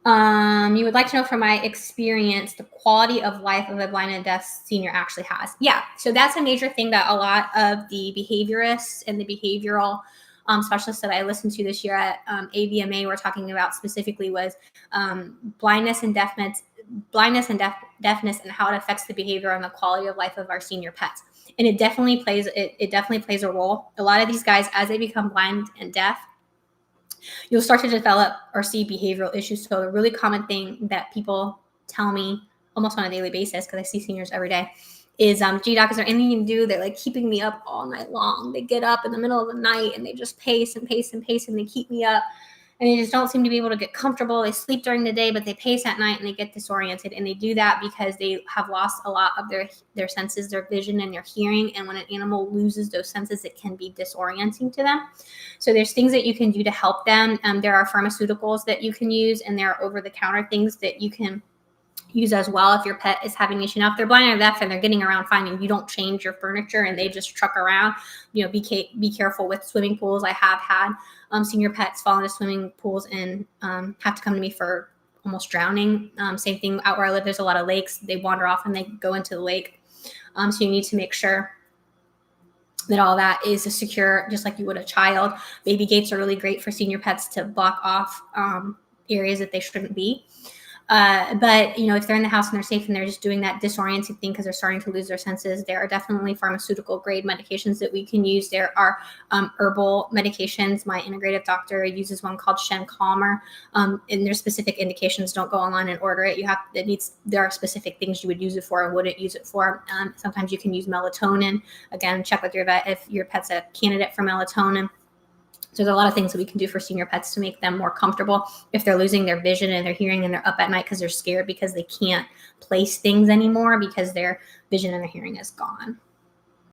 You would like to know from my experience the quality of life of a blind and deaf senior actually has. Yeah, so that's a major thing that a lot of the behaviorists and the behavioral specialists that I listened to this year at AVMA were talking about specifically was blindness and deafness, deafness, and how it affects the behavior and the quality of life of our senior pets. And it definitely plays a role. A lot of these guys, as they become blind and deaf, you'll start to develop or see behavioral issues. So a really common thing that people tell me almost on a daily basis, because I see seniors every day, is, gee, doc, is there anything you can do? They're like keeping me up all night long. They get up in the middle of the night and they just pace and pace and pace and they keep me up. And they just don't seem to be able to get comfortable. They sleep during the day, but they pace at night and they get disoriented. And they do that because they have lost a lot of their senses, their vision and their hearing. And when an animal loses those senses, it can be disorienting to them. So there's things that you can do to help them. There are pharmaceuticals that you can use, and there are over-the-counter things that you can use as well if your pet is having issue. Now, if they're blind or deaf and they're getting around fine and you don't change your furniture and they just truck around, be careful with swimming pools. I have had senior pets fall into swimming pools and have to come to me for almost drowning. Same thing out where I live, there's a lot of lakes. They wander off and they go into the lake. So you need to make sure that all that is secure, just like you would a child. Baby gates are really great for senior pets to block off areas that they shouldn't be. But if they're in the house and they're safe and they're just doing that disorienting thing because they're starting to lose their senses, there are definitely pharmaceutical grade medications that we can use. There are herbal medications. My integrative doctor uses one called Shen Calmer, and there's specific indications. Don't go online and order it. There are specific things you would use it for and wouldn't use it for. Sometimes you can use melatonin. Again, check with your vet if your pet's a candidate for melatonin. So there's a lot of things that we can do for senior pets to make them more comfortable if they're losing their vision and their hearing and they're up at night because they're scared because they can't place things anymore because their vision and their hearing is gone.